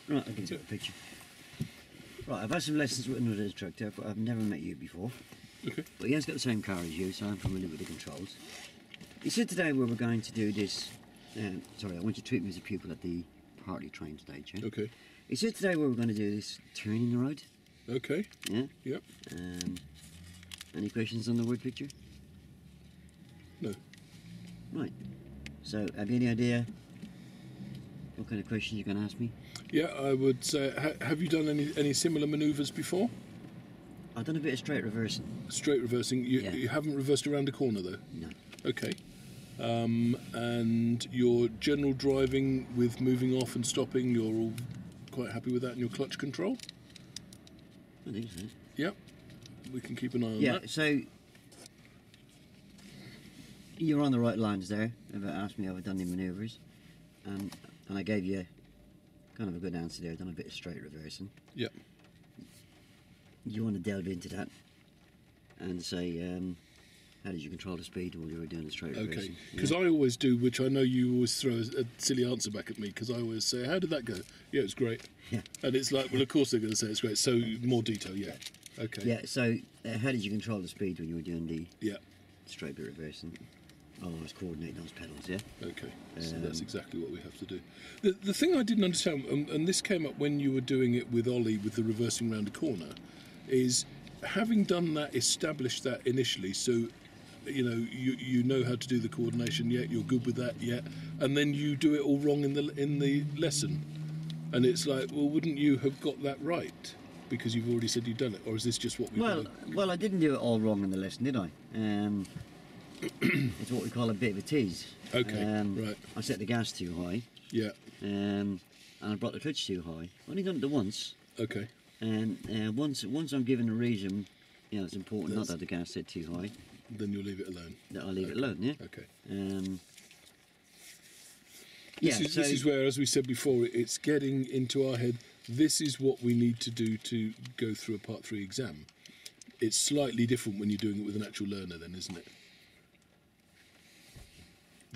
Right, I'll give you a picture. Right, I've had some lessons with another instructor, but I've never met you before. Okay. But he has got the same car as you, so I'm familiar with the controls. He said today we were going to do this. Sorry, I want you to treat me as a pupil at the partly trained stage. Yeah? Okay. He said today we were going to do this turning the road. Okay. Yeah. Yep. Any questions on the word picture? No. Right. So, have you any idea what kind of questions you're going to ask me? Yeah, I would say. Have you done any similar manoeuvres before? I've done a bit of straight reversing. Straight reversing. You haven't reversed around a corner though. No. Okay. And your general driving with moving off and stopping, you're all quite happy with that, and your clutch control? I think so. Yep. We can keep an eye on Yeah, that. so you're on the right lines there about asking me have I done any manoeuvres, and I gave you kind of a good answer there. I've done a bit of straight reversing. Yep. You want to delve into that and say how did you control the speed while you were doing the straight reversing? Okay, because I always do, which I know you always throw a silly answer back at me, because I always say, how did that go? Yeah, it was great. Yeah. And it's like, well, of course they're going to say it's great, so more detail, yeah. Okay. Yeah, so how did you control the speed when you were doing the straight bit reversing? Oh, I was coordinating those pedals, yeah? Okay, so that's exactly what we have to do. The thing I didn't understand, and this came up when you were doing it with Ollie with the reversing round a corner, is having done that, established that initially, so you know how to do the coordination, yet you're good with that, yet, and then you do it all wrong in the lesson, and it's like, well, wouldn't you have got that right because you've already said you've done it, or is this just what we? Well, I didn't do it all wrong in the lesson, did I? It's what we call a bit of a tease. Okay, right. I set the gas too high. Yeah. And I brought the clutch too high. Only done it once. Okay. And once I'm given a reason, it's important not to have the gas set too high. Then you'll leave it alone. I'll leave it alone, yeah. Okay. This is where, as we said before, it's getting into our head. This is what we need to do to go through a Part 3 exam. It's slightly different when you're doing it with an actual learner, then, isn't it?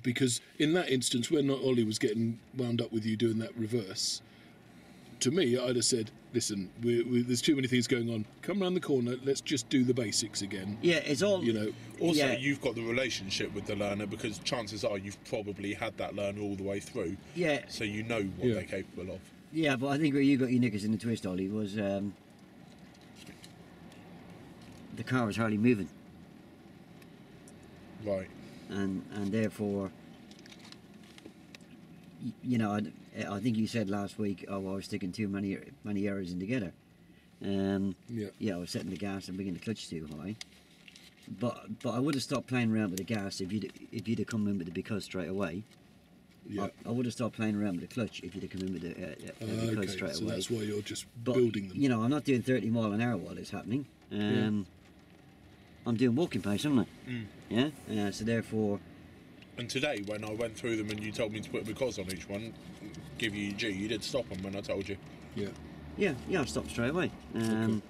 Because in that instance, when Ollie was getting wound up with you doing that reverse, to me, I'd have said, listen, there's too many things going on. Come round the corner, let's just do the basics again. Yeah, it's all... Also, you've got the relationship with the learner, because chances are you've probably had that learner all the way through. Yeah. So you know what they're capable of. Yeah, but I think where you got your knickers in the twist, Ollie, was the car was hardly moving. Right. And therefore, I think you said last week, I was sticking too many errors in together. I was setting the gas and bringing the clutch too high. But I would have stopped playing around with the gas if you'd have come in with the because straight away. Yeah. I would have stopped playing around with the clutch if you'd have come in with the because straight away. So that's why you're just building them. I'm not doing 30 mile an hour while it's happening. I'm doing walking pace, aren't I? Mm. Yeah. So therefore. And today, when I went through them and you told me to put a because on each one, give you your G, you did stop them when I told you. Yeah. I stopped straight away. Okay.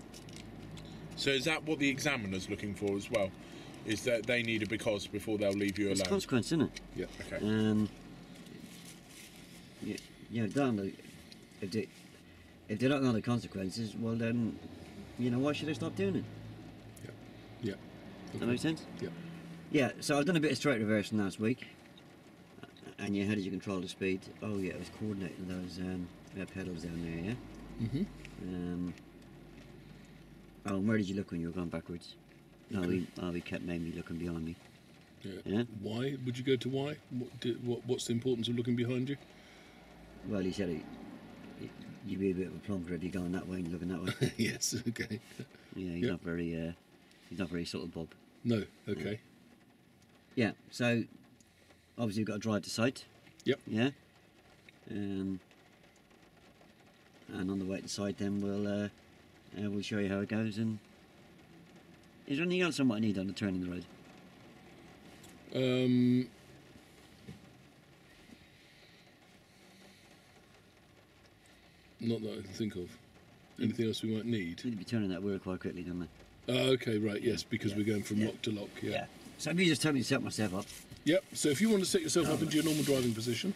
So is that what the examiner's looking for as well? Is that they need a because before they'll leave you alone? It's a consequence, isn't it? Yeah. Okay. If they don't know the consequences, well then, why should I stop doing it? Yeah. Does that make sense? Yeah. Yeah, so I've done a bit of straight reversing last week. And how did you control the speed? Oh yeah, it was coordinating those pedals down there, yeah? Mm-hmm. And where did you look when you were going backwards? Okay. He kept me looking behind me. Yeah. Why? Would you go to why? What's the importance of looking behind you? Well, he said you'd be a bit of a plonker if you're going that way and looking that way. Yes, okay. Yeah, he's not very subtle, Bob. No, okay. Yeah, so obviously we've got to drive to site. Yep. Yeah. And on the way to site, then we'll show you how it goes. And is there anything else I might need on the turn in the road? Not that I can think of. Anything else we might need? Need to be turning that wheel quite quickly, don't they? Okay, right, yes, because we're going from lock to lock, yeah. So if you just tell me to set myself up. Yep, so if you want to set yourself up into your normal driving position.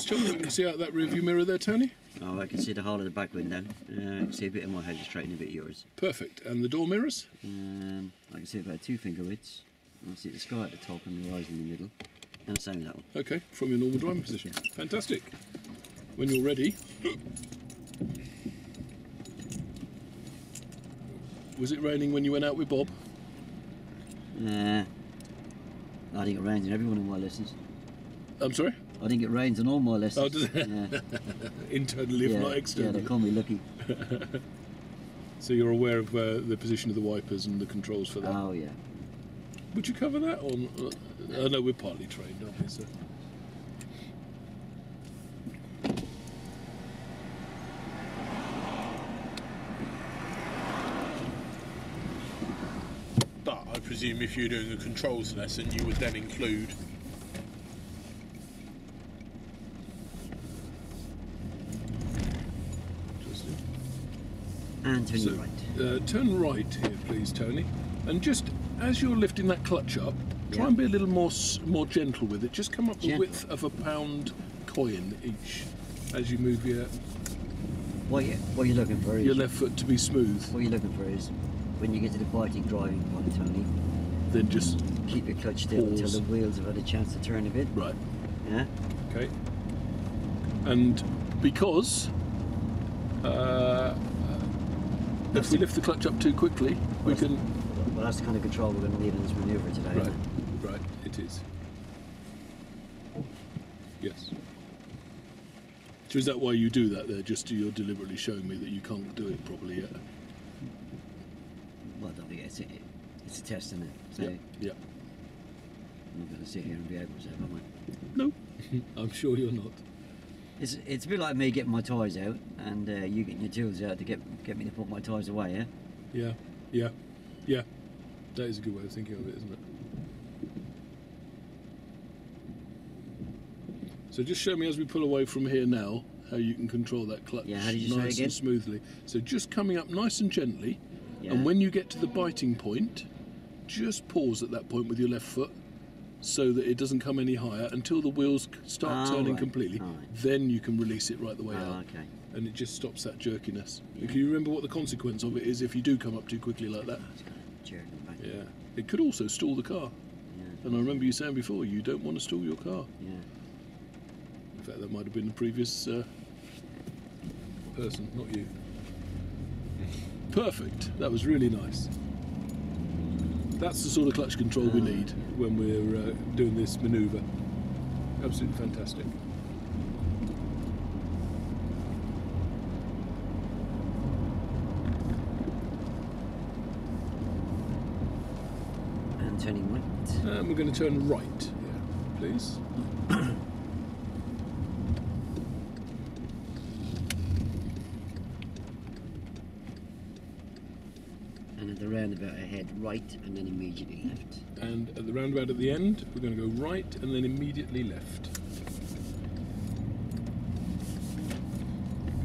just tell me what you can see out that rear view mirror there, Tony? Oh, I can see the whole of the back window. I can see a bit of my head straight and a bit of yours. Perfect. And the door mirrors? I can see about 2 finger widths. I can see the sky at the top and the horizon in the middle. And the same with that one. Okay, from your normal driving position. Fantastic. When you're ready. Was it raining when you went out with Bob? I think it rains in every one of my lessons. I'm sorry? I think it rains on all my lessons. Oh, does it? Yeah. Internally, if not externally. Yeah, they call me lucky. So you're aware of the position of the wipers and the controls for that? Oh, yeah. Would you cover that? Or, no, we're partly trained, aren't we? So. But I presume if you're doing a controls lesson, you would then include and turn right. Turn right here, please, Tony. And just as you're lifting that clutch up, try and be a little more gentle with it. Just come up the width of a £1 coin each as you move your. What you're looking for is your left foot to be smooth. What you're looking for is when you get to the biting driving point, Tony. Then just keep your clutch still until the wheels have had a chance to turn a bit. Right. Yeah. Okay. And because if we lift the clutch up too quickly, we can. Well, that's the kind of control we're going to need in this manoeuvre today. Right. Right. It is. Yes. So is that why you do that there? Just you're deliberately showing me that you can't do it properly yet? Well, don't forget, it's a test, isn't it? So yeah. I'm not going to sit here and be able to say, am I? No, I'm sure you're not. It's a bit like me getting my tyres out and you getting your tools out to get me to put my tyres away, yeah? Yeah. That is a good way of thinking of it, isn't it? So just show me as we pull away from here now how you can control that clutch nice and smoothly. So just coming up nice and gently, and when you get to the biting point, just pause at that point with your left foot so that it doesn't come any higher until the wheels start turning completely. Then you can release it right the way out. Okay. And it just stops that jerkiness. Yeah. Can you remember what the consequence of it is if you do come up too quickly like that? Yeah. It could also stall the car. Yeah. And I remember you saying before, you don't want to stall your car. Yeah. In fact, that might have been the previous person, not you. Perfect. That was really nice. That's the sort of clutch control we need when we're doing this manoeuvre. Absolutely fantastic. And turning right. And we're going to turn right here, please. And at the roundabout ahead, right, and then immediately left. And at the roundabout at the end, we're going to go right and then immediately left.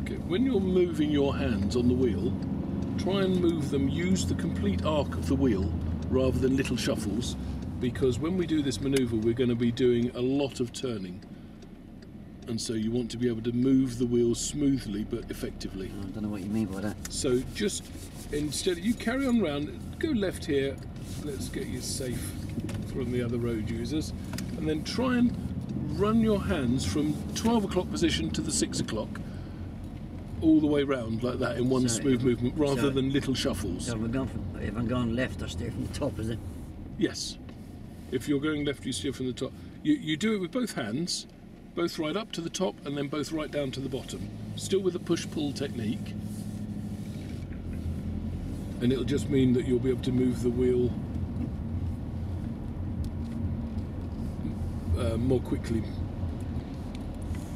Okay, when you're moving your hands on the wheel, try and move them, use the complete arc of the wheel rather than little shuffles, because when we do this manoeuvre, we're going to be doing a lot of turning. And so you want to be able to move the wheels smoothly but effectively. I don't know what you mean by that. So just instead, you carry on round, go left here, let's get you safe from the other road users, and then try and run your hands from 12 o'clock position to the 6 o'clock, all the way round like that in one smooth movement rather than little shuffles. So if I'm going left, I steer from the top, is it? Yes. If you're going left, you steer from the top. You do it with both hands, both right up to the top and then both right down to the bottom, still with a push-pull technique. And it'll just mean that you'll be able to move the wheel more quickly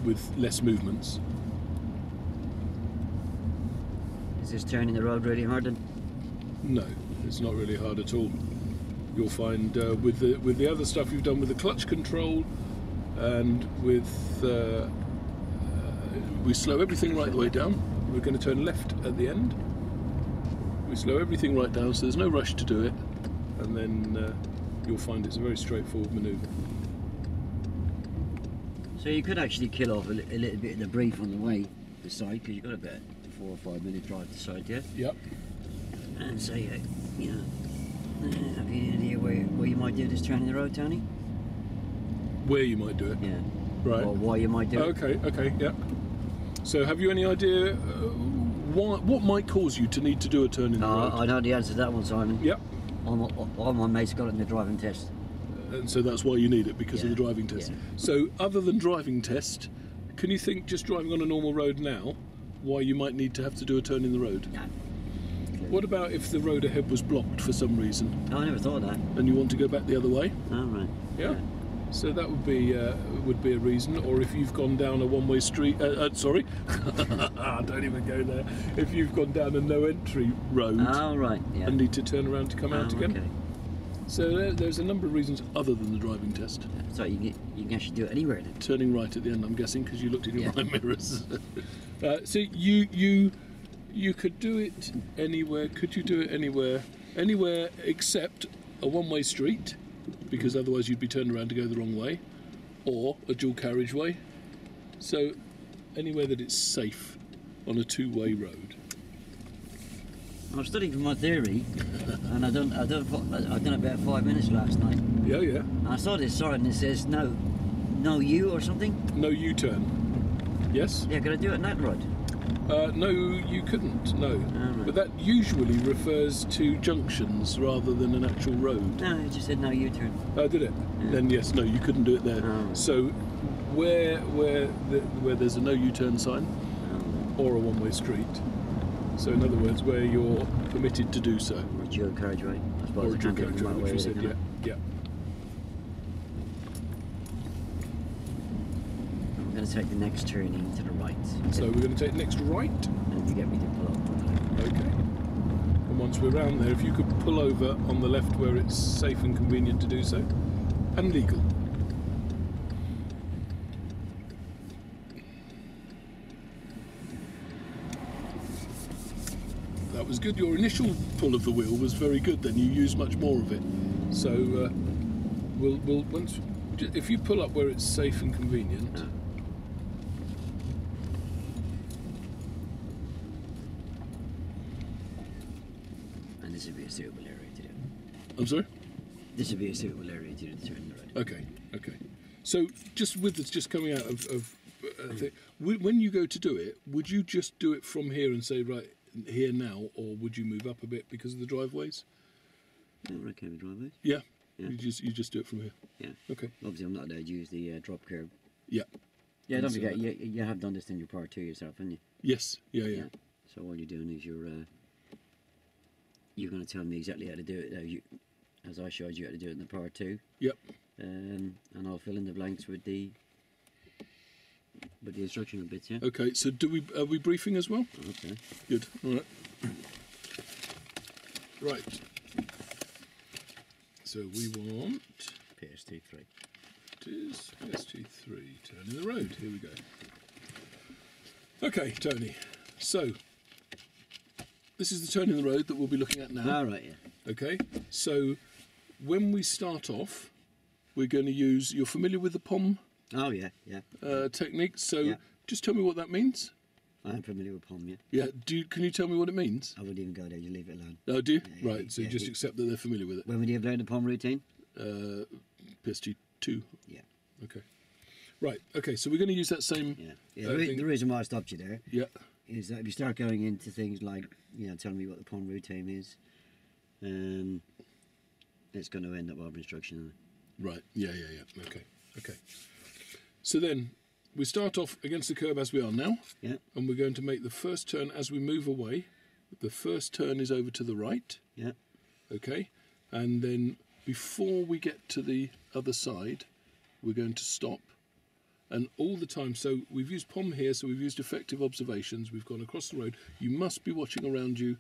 with less movements. Is this turning the road really hard then? No, it's not really hard at all. You'll find with the other stuff you've done with the clutch control and with we slow everything right the way down. We're going to turn left at the end. We slow everything right down, so there's no rush to do it, and then you'll find it's a very straightforward manoeuvre. So you could actually kill off a little bit of debris from the way, the side, because you've got about 4 or 5 minute drive to the side, yeah? Yep. And so, you know, have you any idea where you might do this turn in the road, Tony? Where you might do it? Yeah. Right. Or why you might do it? Okay, yeah. So have you any idea what might cause you to need to do a turn in the road? I know the answer to that one, Simon. Yep. All my mates got it in the driving test. And so that's why you need it, because of the driving test. Yeah. So other than driving test, can you think just driving on a normal road now why you might need to have to do a turn in the road? No. What about if the road ahead was blocked for some reason? Oh, I never thought of that. And you want to go back the other way? Oh, right. Yeah. So that would be a reason. Or if you've gone down a one-way street, sorry, don't even go there. If you've gone down a no-entry road and need to turn around to come out again. Okay. So there's a number of reasons other than the driving test. So you can actually do it anywhere then. Turning right at the end, I'm guessing, because you looked in your right mirrors. So you could do it anywhere. Could you do it anywhere? Anywhere except a one-way street, because otherwise you'd be turned around to go the wrong way, or a dual carriageway. So anywhere that it's safe on a two-way road. I was studying for my theory, and I done about 5 minutes last night. Yeah. And I saw this sign and it says no U or something. No U-turn. Yes. Yeah, could I do it on that road? No, you couldn't. No. Right. But that usually refers to junctions rather than an actual road. No, it just said no U-turn. Oh, did it? Yeah. Then yes, no, you couldn't do it there. Oh. So where there's a no U-turn sign or a one-way street. So in other words, where you're permitted to do so. Or a dual carriageway. I suppose Or a I dual can't do it carriageway, from that which we way, said, can I? yeah. I'm going to take the next turning to the right. So we're going to take next right. And you get me to pull up. Okay. And once we're around there, if you could pull over on the left where it's safe and convenient to do so, and legal. That was good. Your initial pull of the wheel was very good. Then you used much more of it. So we'll once if you pull up where it's safe and convenient. And this would be a suitable area to do. I'm sorry? This would be a suitable area to do the turn in the road. Okay. So just with this just coming out of when you go to do it, would you just do it from here and say right here now, or would you move up a bit because of the driveways? Yeah, we're okay with driveways. Yeah. Yeah. You just do it from here. Yeah. Okay. Obviously, I'm not allowed to use the drop curb. Yeah. Yeah, don't forget, you have done this in your part 2 yourself, haven't you? Yes. Yeah. So all you're doing is you're going to tell me exactly how to do it, as I showed you how to do it in the part 2. Yep. And I'll fill in the blanks with the instructional bits, yeah? Okay, so are we briefing as well? Okay. Good. All right. Right. So we want PST3. It is PST3, turn in the road. Here we go. Okay, Tony. So this is the turn in the road that we'll be looking at now. All right, yeah. Okay. So when we start off, we're going to use. You're familiar with the POM? Oh yeah. Technique. So just tell me what that means. I'm familiar with POM, yeah. Yeah. Can you tell me what it means? I wouldn't even go there. You leave it alone. Oh, do you? Yeah, right. So you just accept that they're familiar with it. When would you have learned the POM routine? PST2. Yeah. Okay. Right. Okay. So we're going to use that same. Yeah. The reason why I stopped you there. Yeah. Is that if you start going into things like telling me what the POM routine is, it's going to end up over instruction. Right. Yeah. Okay. So then we start off against the curb as we are now. Yeah. And we're going to make the first turn as we move away. The first turn is over to the right. Yeah. Okay. And then before we get to the other side, we're going to stop. And all the time, so we've used POM here, so we've used effective observations. We've gone across the road. You must be watching around you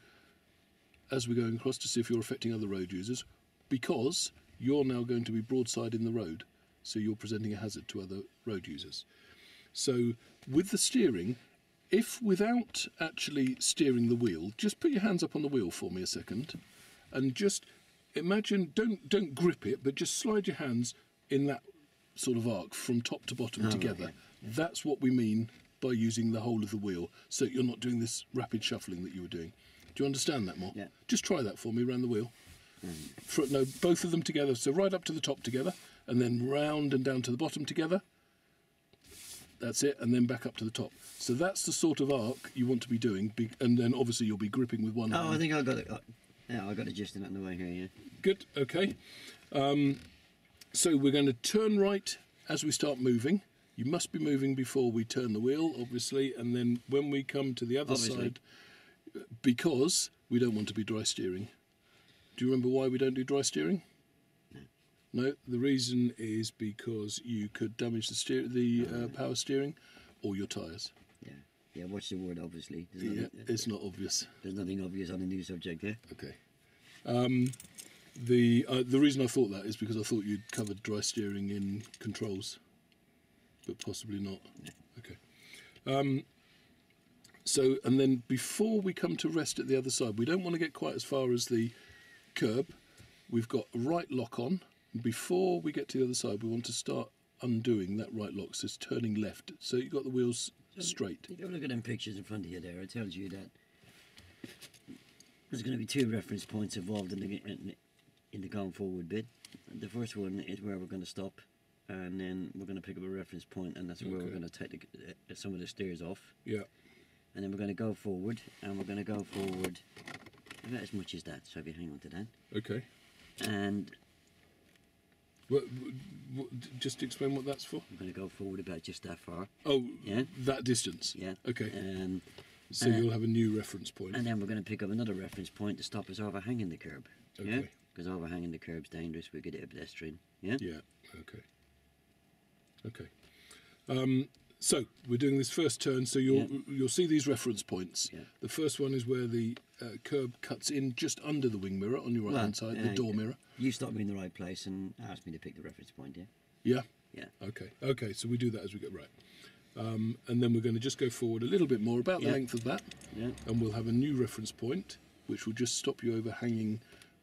as we're going across to see if you're affecting other road users, because you're now going to be broadside in the road. So you're presenting a hazard to other road users. So with the steering, if without actually steering the wheel, just put your hands up on the wheel for me a second, and just imagine, don't grip it, but just slide your hands in that sort of arc from top to bottom together. Right, yeah. That's what we mean by using the whole of the wheel, so you're not doing this rapid shuffling that you were doing. Do you understand that more? Yeah. Just try that for me around the wheel. No, both of them together. So right up to the top together, and then round and down to the bottom together. That's it, and then back up to the top. So that's the sort of arc you want to be doing, and then obviously you'll be gripping with one hand. I think I got it. Yeah, I got it just in the way here. Yeah. Good. Okay. So we're going to turn right as we start moving. You must be moving before we turn the wheel, obviously, and then when we come to the other side, because we don't want to be dry steering. Do you remember why we don't do dry steering? No, the reason is because you could damage the power steering or your tyres. Yeah, watch the word, obviously. It's not obvious. There's nothing obvious on a new subject here. Okay. The reason I thought that is because I thought you'd covered dry steering in controls, but possibly not. Yeah. Okay. So, and then before we come to rest at the other side, we don't want to get quite as far as the curb. We've got a right lock on. Before we get to the other side, we want to start undoing that right lock, so it's turning left. So you've got the wheels straight. If you look at them pictures in front of you there, it tells you that there's going to be 2 reference points involved in the going forward bit. The first one is where we're going to stop, and then we're going to pick up a reference point, and that's where we're going to take some of the steers off. Yeah. And then we're going to go forward, and we're going to go forward about as much as that, so if you hang on to that. Okay. And just explain what that's for. I'm going to go forward about just that far. Oh, yeah, that distance. Yeah. Okay. So you'll have a new reference point. And then we're going to pick up another reference point to stop us overhanging the curb. Okay. Yeah? Because overhanging the curb's dangerous. We could hit a pedestrian. Yeah. Yeah. Okay. Okay. So we're doing this first turn. So you'll see these reference points. Yeah. The first one is where the curb cuts in just under the wing mirror on your right hand side, the door mirror. You stopped me in the right place and asked me to pick the reference point. Yeah. Yeah. Yeah. Okay. Okay. So we do that as we get right. And then we're going to just go forward a little bit more, about the length of that, and we'll have a new reference point, which will just stop you overhanging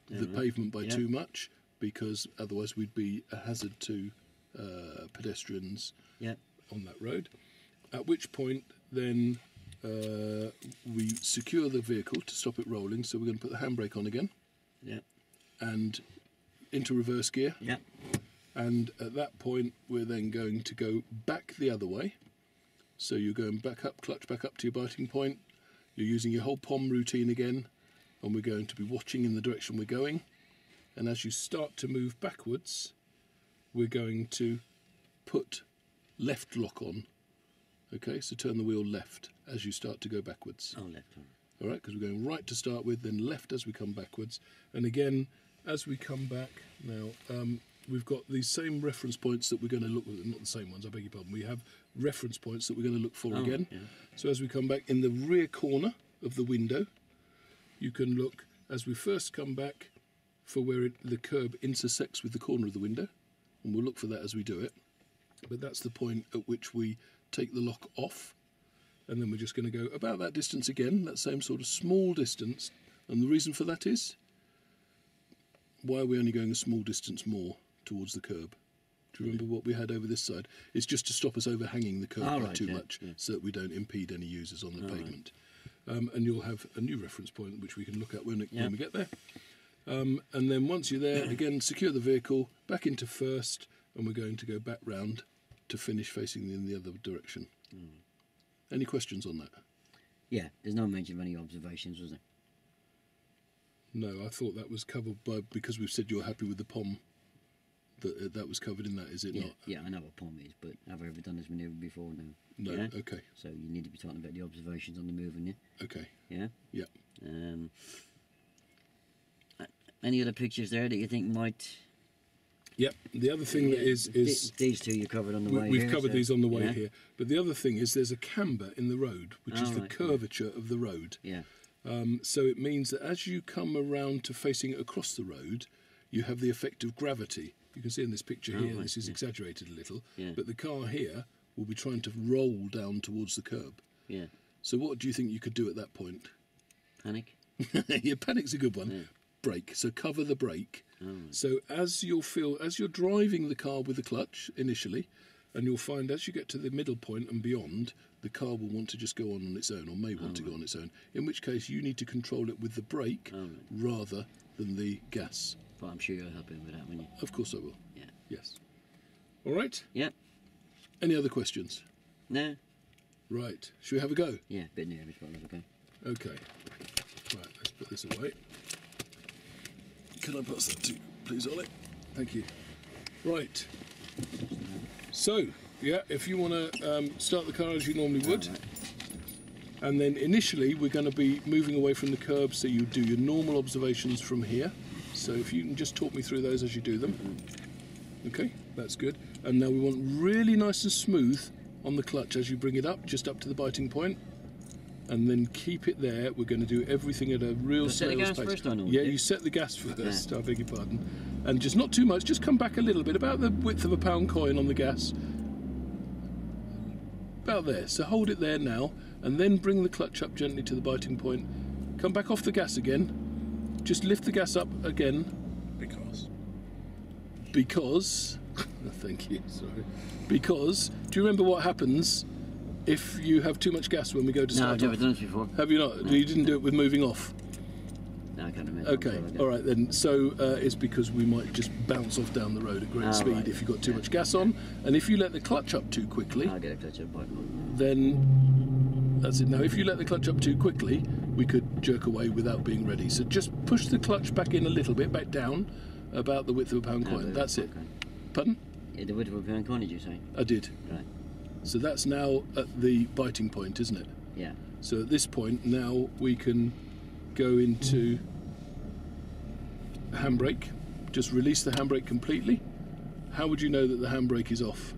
the pavement by too much, because otherwise we'd be a hazard to pedestrians on that road. At which point, then we secure the vehicle to stop it rolling. So we're going to put the handbrake on again, and into reverse gear. Yeah. And at that point, we're then going to go back the other way. So you're going back up, clutch back up to your biting point. You're using your whole POM routine again, and we're going to be watching in the direction we're going. And as you start to move backwards, we're going to put left lock on. Okay, so turn the wheel left as you start to go backwards. Oh, left. All right, because we're going right to start with, then left as we come backwards. And again, as we come back now, we've got these same reference points that we're going to look at, not the same ones, I beg your pardon. We have reference points that we're going to look for again. Yeah. So as we come back in the rear corner of the window, you can look, as we first come back, for where the curb intersects with the corner of the window, and we'll look for that as we do it. But that's the point at which we take the lock off, and then we're just going to go about that distance again, that same sort of small distance. And the reason for that is, why are we only going a small distance more towards the curb? Do you remember what we had over this side? It's just to stop us overhanging the curb by too much, so that we don't impede any users on the pavement. And you'll have a new reference point which we can look at when we get there. And then once you're there, again, secure the vehicle, back into first, and we're going to go back round to finish facing in the other direction. Any questions on that? Yeah, there's no mention of any observations, was there? No, I thought that was covered because we've said you're happy with the POM. That was covered in that, is it not? Yeah, I know what POM is, but have I ever done this manoeuvre before? No. No, okay. So you need to be talking about the observations on the move, yeah? Okay. Yeah? Yeah. Any other pictures there that you think might... Yep. The other thing that is these two you covered on the way here. We've covered these on the way here. But the other thing is there's a camber in the road, which is the curvature of the road. Yeah. So it means that as you come around to facing it across the road, you have the effect of gravity. You can see in this picture here, this is exaggerated a little, but the car here will be trying to roll down towards the curb. Yeah. So what do you think you could do at that point? Panic? Yeah, panic's a good one. Yeah. brake. So cover the brake. So as you're driving the car with the clutch initially, and you'll find as you get to the middle point and beyond, the car will want to just go on its own, or may want to go on its own. In which case, you need to control it with the brake rather than the gas. But I'm sure you'll help him with that, won't you? Of course I will. Yeah. Yes. All right. Yep. Any other questions? No. Right. Should we have a go? Yeah, a bit nervous, but I'll have a go. Okay. Right, let's put this away. Can I pass that to you, please, Ollie? Thank you. Right. So, yeah, if you want to start the car as you normally would, and then initially we're going to be moving away from the curb, so you do your normal observations from here. So if you can just talk me through those as you do them. Okay, that's good. And now we want really nice and smooth on the clutch as you bring it up, just up to the biting point. And then keep it there. We're going to do everything at a real snail's pace. Set the gas first, I know. Yeah, you set the gas first, I beg your pardon. And just not too much, just come back a little bit, about the width of a pound coin on the gas. About there. So hold it there now, and then bring the clutch up gently to the biting point. Come back off the gas again. Just lift the gas up again. Because thank you, sorry. Because, do you remember what happens if you have too much gas when we go to start? No, I've never done this before. Have you not? No. You didn't do it with moving off? No, I can't remember. Okay, all right then. So it's because we might just bounce off down the road at great speed if you've got too much gas on. And if you let the clutch up too quickly... I'll get a clutch up. Then that's it. Now, if you let the clutch up too quickly, we could jerk away without being ready. So just push the clutch back in a little bit, back down, about the width of a pound coin. That's it. Okay. Pardon? Yeah, the width of a pound coin, did you say? I did. Right. So that's now at the biting point, isn't it? Yeah. So at this point, now we can go into handbrake. Just release the handbrake completely. How would you know that the handbrake is off?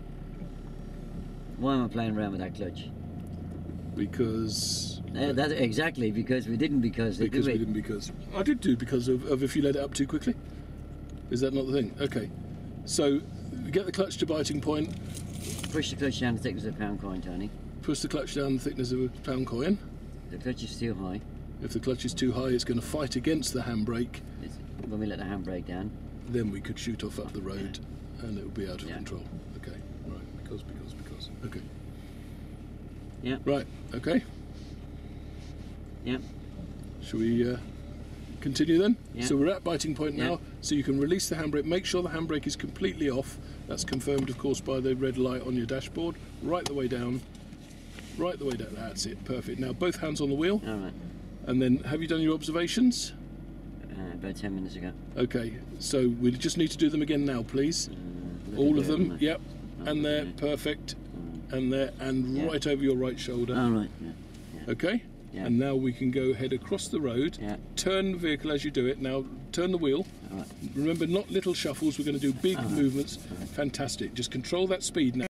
Why am I playing around with that clutch? Because... that's exactly, because we didn't because we didn't because... I did do because of if you let it up too quickly. Is that not the thing? Okay. So, get the clutch to biting point. Push the clutch down the thickness of a pound coin, Tony. Push the clutch down the thickness of a pound coin. The clutch is too high. If the clutch is too high, it's going to fight against the handbrake. When we let the handbrake down. Then we could shoot off up the road and it would be out of control. Okay, right, because. Okay. Yeah. Right, okay. Yeah. Shall we continue then? Yeah. So we're at biting point now, so you can release the handbrake. Make sure the handbrake is completely off. That's confirmed, of course, by the red light on your dashboard. Right the way down. Right the way down. That's it, perfect. Now both hands on the wheel. All right. And then, have you done your observations? About 10 minutes ago. Okay, so we just need to do them again now, please. All of them, yep. And there, perfect. And there, and right over your right shoulder. All right. Yeah. Okay? Yeah. And now we can go head across the road. Yeah. Turn the vehicle as you do it. Now, turn the wheel. All right. Remember, not little shuffles. We're going to do big movements. Fantastic. Just control that speed now.